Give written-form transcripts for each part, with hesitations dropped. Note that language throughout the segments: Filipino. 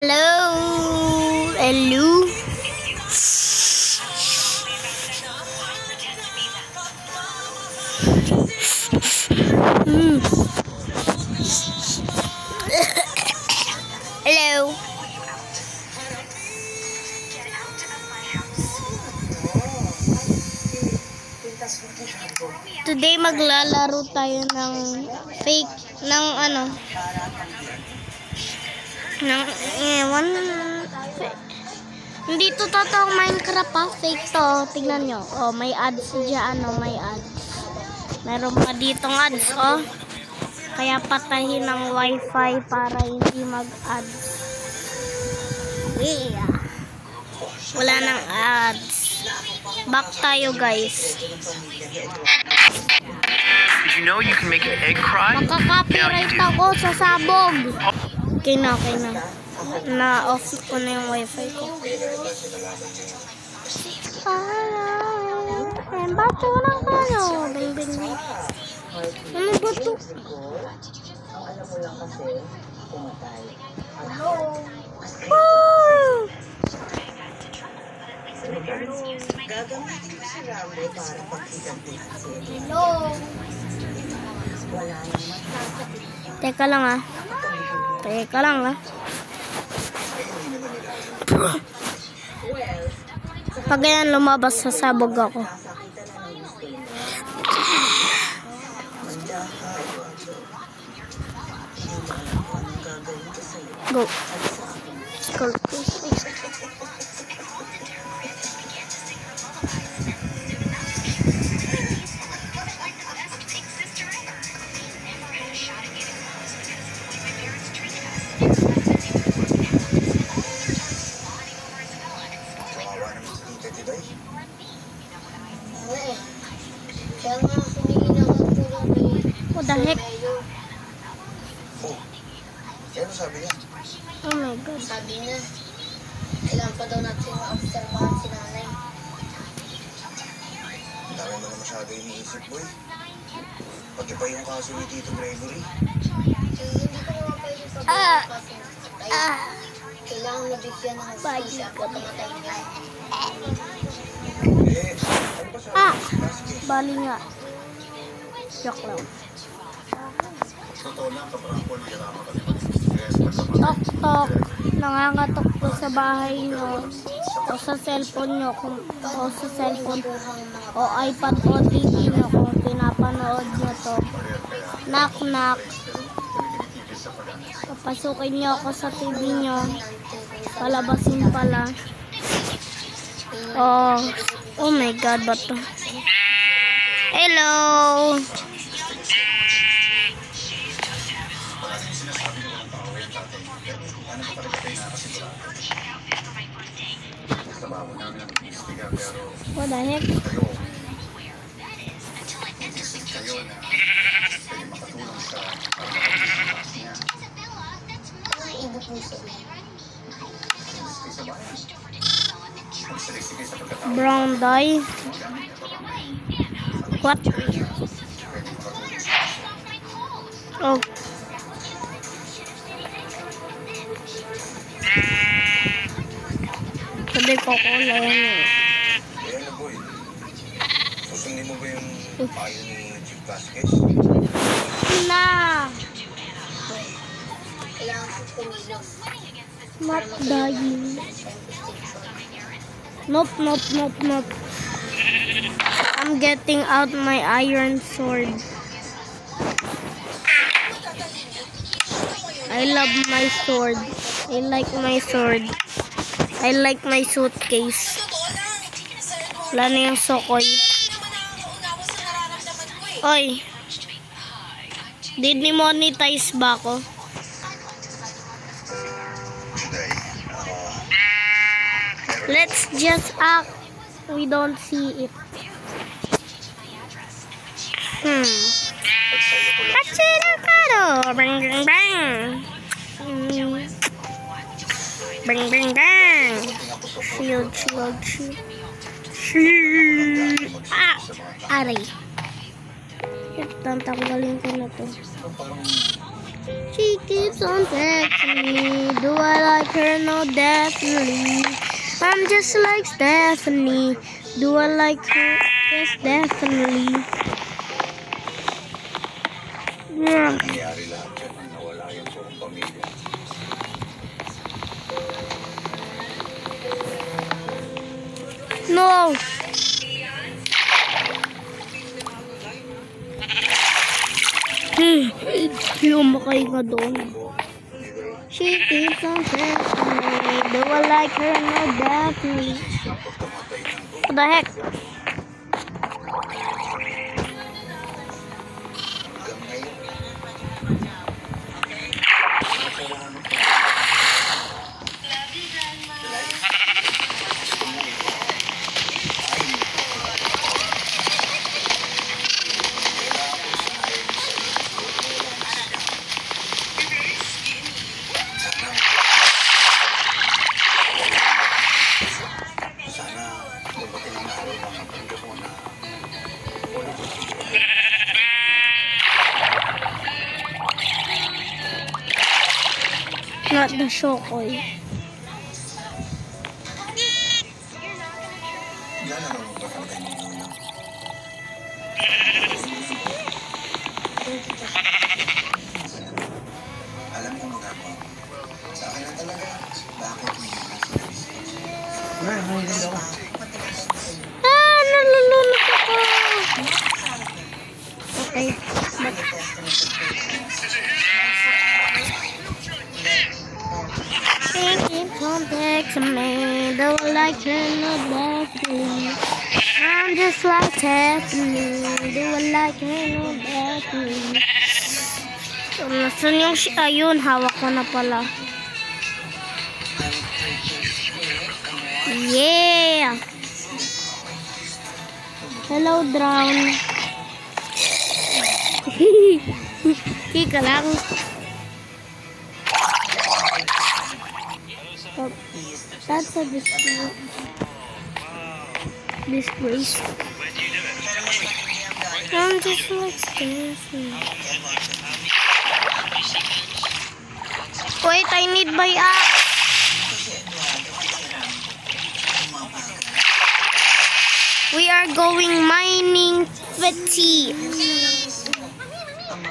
Hello. Hello. Hello. Today maglalaro tayo ng fake hindi to totoong Minecraft ha, fake to. Tingnan nyo, oh, may ads dyan, may ads. Meron pa ditong ads, oh. Kaya patahin ng wifi para hindi mag-ads. Yeah. Wala nang ads. Back tayo, guys. Did you know you can make an egg cry? Makaka-copyright ako sa sabog. Okay na. Na-off ko na yung wifi ko. Bato lang kayo. Bing. Ano ba ito? Alam mo lang kasi, pumatay. Gagamitin ko si Rambo para pagkita-kita siya. Wala naman. Teka lang ah. Pag ganyan lumabas sa sabog ako. Go. What the heck? Ano sabi niya? Oh my God. Sabi niya, kailangan pa daw natin maobserbahan si nanay. Ang dami mo na masyado iniisip, boy. Pati pa yung kaso ni Tito Gregory. Hindi ko naman pwede sabihin kasi kailangan nabigyan ng hustisya at pamatay niya. Ano ba sabi? Bali nga. Joke lang. Totoo lang, kaparangkol, kailangan ka din. Tok. Nangangatok po sa bahay nyo. O sa cellphone nyo. O iPad o TV nyo. Kung pinapanood nyo to. Knock. Papasukin nyo ako sa TV nyo. Palabasin pala. Oh my God, ba to? Hello. What the heck? Brown dye. What? Oh. Sabi ko lang. Ayan na, boy. Susundin mo ba yung payo ni Chief Vasquez? Na. Kailangan ko kumilos. Not dying. Nope. I'm getting out my iron sword. I love my sword. I like my sword. I like my suitcase. Wala na yung sokoy. Oy. Did ni-monetize ba ako? Let's just act. We don't see it. Bang. Shield. Aray. Tanggalin ko na to. She keeps on texting me. Do I like her? No, definitely. I'm just like Stephanie. Do I like her? Yes, definitely. Yeah. Nangyayari lahat dyan nang nawala yung buong pamilya. No. Hindi umakay nga doon. She keeps on texting me. Do I like her? No, definitely. What the heck? Not the Shokoy. Alam ko magagawa mo. Sa akin na talaga. Bakit hindi mo sinabi? Nalulunod ako. Okay. Thinking context me. Do I like her? No, definitely. I'm just like Stephanie. Do I like her? No, definitely. So, nasan yung ayun, hawak ko na pala. Yeah! Hello, Drown. Kika lang. Oh, that's a disgrace. I'm just like Stephanie. Wait, I need my axe. We are going mining 50.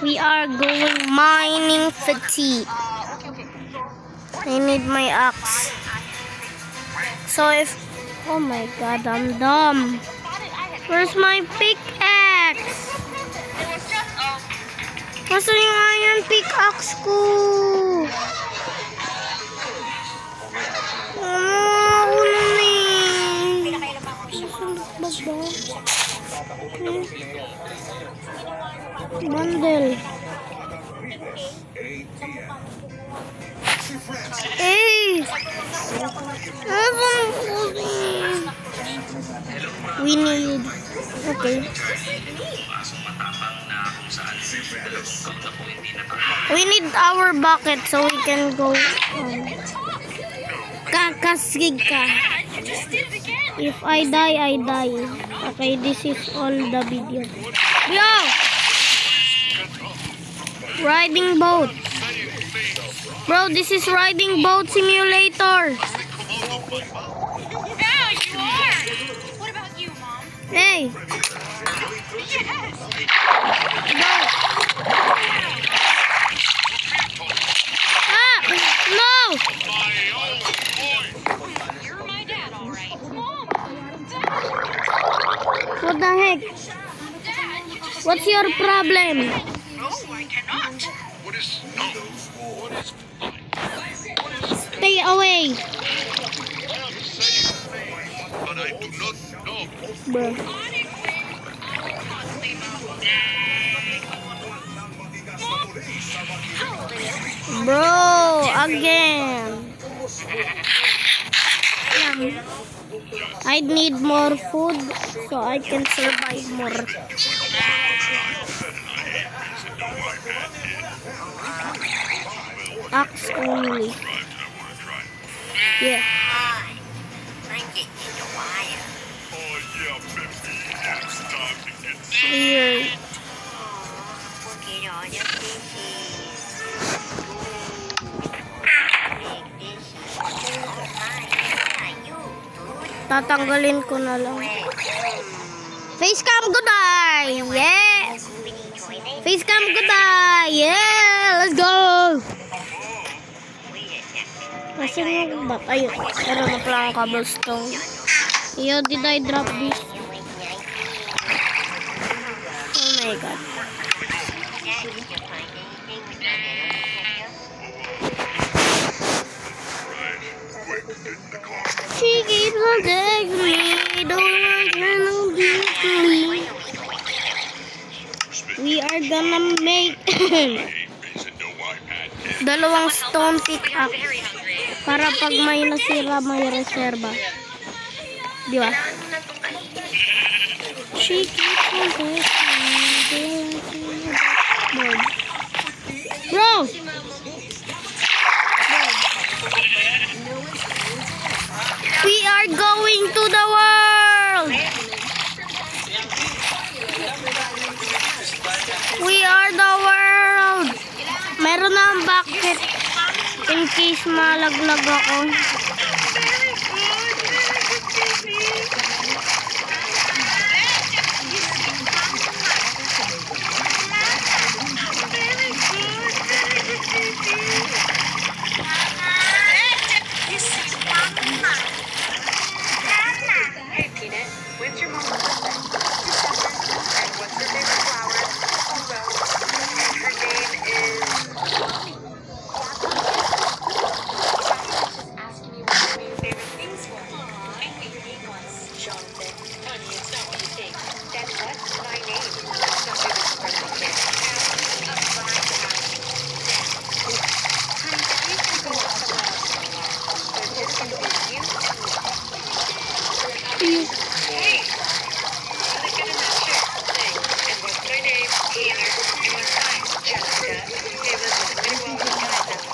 We are going mining 50. I need my axe. So if... Oh my god, I'm dumb. Where's my pickaxe? Nasaan yung iron pickaxe ko? Bundle. Hey! We need... Okay. We need our bucket so we can go... Kakasig ka. If I die, I die. Okay, this is all the video. Yo! Riding boat. Bro, this is riding boat simulator. Yeah, you are. What about you, Mom? Hey. Yes. Go. Ah! No! You're my dad, all right. Mom. What the heck? Dad, you just... What's your problem? No, I cannot. What is... No. What is... Stay away. But I do not know. Bro. Bro, again. I need more food so I can survive more. Axe only. Yeah. Weird. Tatanggalin ko na lang. Facecam goodbye! Yeah! Facecam goodbye! Yeah! Let's go! Kasi yung bat. Ayun. Meron na pala ang cobblestone. Yo, did I drop this? Oh my god. She keeps on taking me, don't want to deeply. We are gonna make dalawang stone pickaxe para pag may nasira may reserba. Di ba? She keeps on taking me. Bro! We are going to the world! We are the world! Meron na ang bucket in case malaglag ako. Hey, Peanut, when's your mom's birthday? December. And what's her favorite flower? Rose. And her name is... Just asking you what your favorite things were. And your name was Jonathan. Honey, it's not what you think. Then what's my name? It's not your birthday kid. Now, a fine house. Honey, that means we go up the mountain. So just gonna be you and me. Hey! Look at that shirt. Thing. And what's my name? Peter. And what's mine? Jessica. Hey, listen, I'm gonna go out with the guys after practice.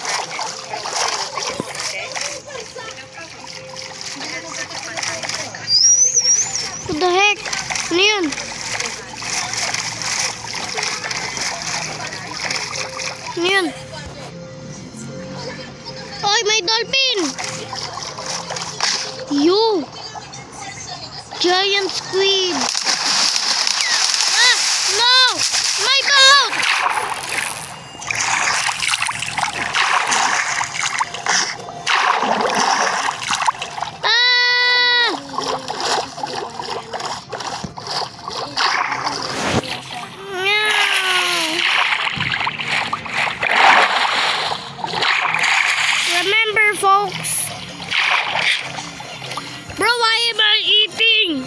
But I'll see you once I get home, okay? No problem. I had such a fun time. What the heck? Ano yun? Ano yun? Oy, may dolphin! You! Giant squid! Ah! No! My boat! Ah! Remember, folks. Bro, why am I eating?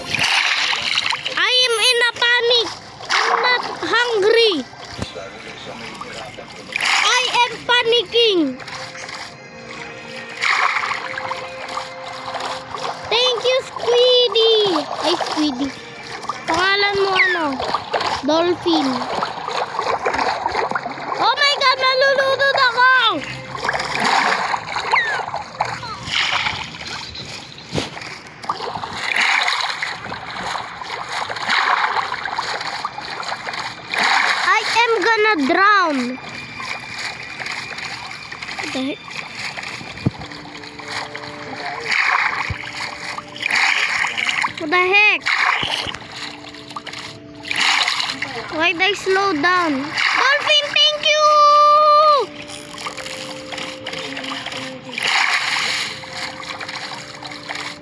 I am in a panic. I'm not hungry. I am panicking. Thank you, Squiddy. Ay, Squiddy. Pangalan mo ano? Dolphin. Oh my God, nalulunod ako. I am gonna drown. What the heck? What the heck? Why did I slow down? Dolphin, thank you!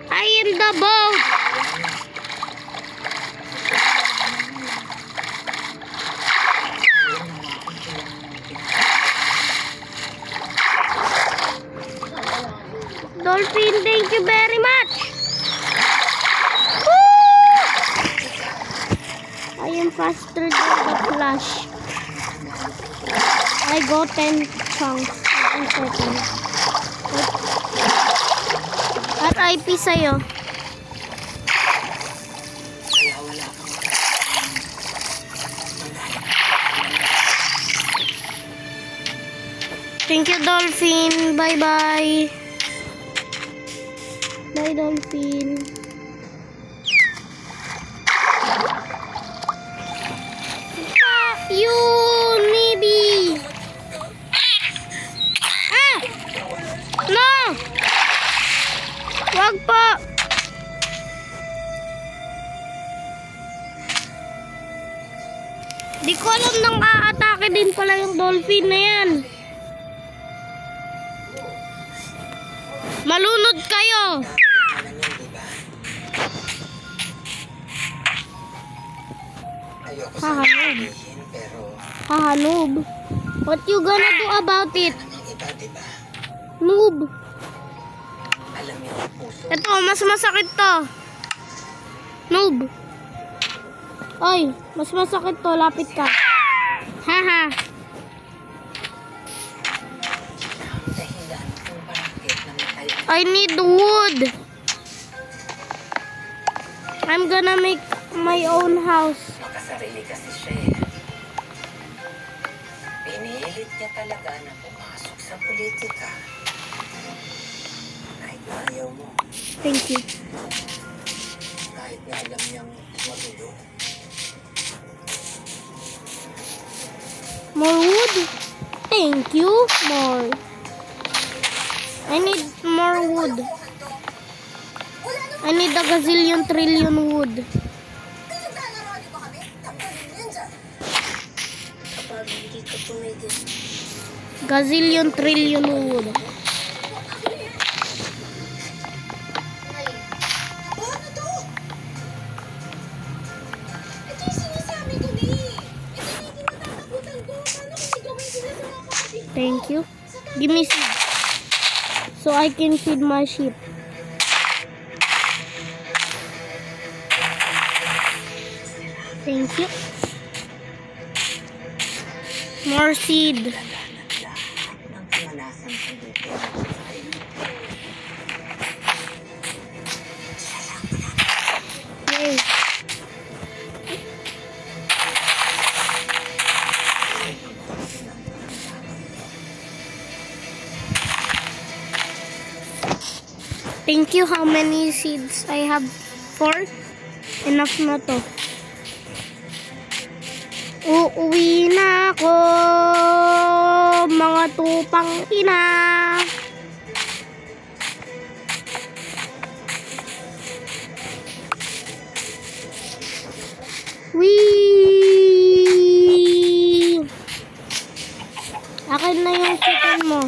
I am the boat. Dolphin, thank you very much. Woo! I am faster than the Flash. I got 10 chunks in seconds. At IP sa'yo. Thank you, Dolphin. Bye-bye. Bye, Dolphin. Ah, you needy. Ah! No! Wag po. Di ko alam nang aatake din pala yung dolphin na yan. Malunod kayo. Alam niyo, di ba? Ayoko Hahanub. sabihin, pero Hahanub. What you gonna do about it? ang iba, di ba? Noob. Alam niyo ang puso. Ito, mas masakit to. Noob. Oy, mas masakit to. Lapit ka. Haha. Dahilan kung bakit namatay ang I need wood. I'm gonna make my own house. makasarili kasi siya eh. Pinilit niya talaga na pumasok sa politika. Kahit na ayaw mo, Thank you. kahit na alam niyang magulo. More wood. Thank you. More. I need more wood. I need a gazillion trillion wood. Kapag hindi ka tumigil, Gazillion trillion wood. paano to? Ito yung sinasabi ko ni. Ito yung kinatatakutan ko. Paano kung gawin sila sa mga kapatid? Thank you. Give me seed. So I can feed my sheep. Thank you. More seed. Ng kamalasan sa dito. Yay. Thank you. How many seeds I have? 4? Enough na to. Uuwi na ako, mga tupang ina. Wee! Akin na yung chicken mo.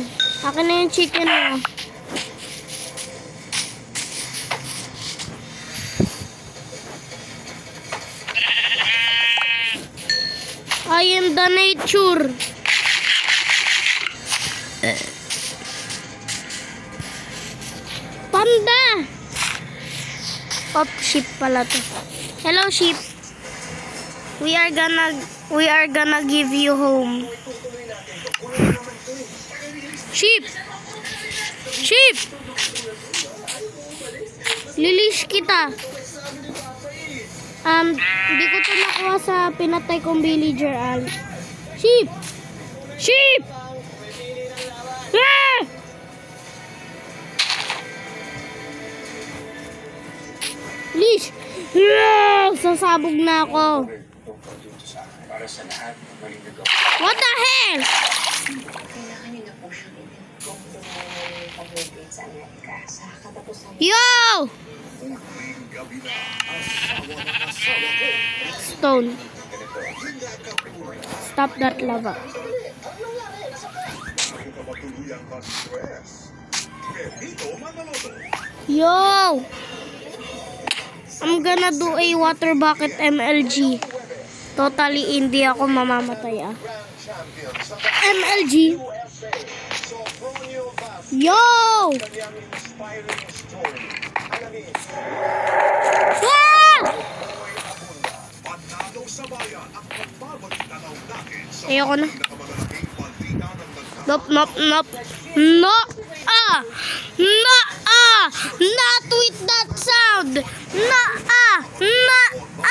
Akin na yung chicken mo. I am the nature. Panda. Oh, sheep pala to. Hello, sheep. We are gonna give you home. Sheep. Sheep. Lilish kita. Hindi ko ito nakuha sa pinatay kong villager, Al. Sheep! Sheep! Ah! Lish! Ah! Sasabog na ako. Para sa lahat ng maling nagawa. What the hell? Kailangan niyo na po siyang ibig kung pag-graduate sa Amerika. Sa katapusan Yo! Stone. Stop that lava. Yo! I'm gonna do a water bucket MLG. Totally hindi ako mamamatay ah. MLG. Yo! Ah! Ayoko na. Nope, nope, nope. No! Ah! No! Ah! Not with that sound! No! Ah! No! Ah!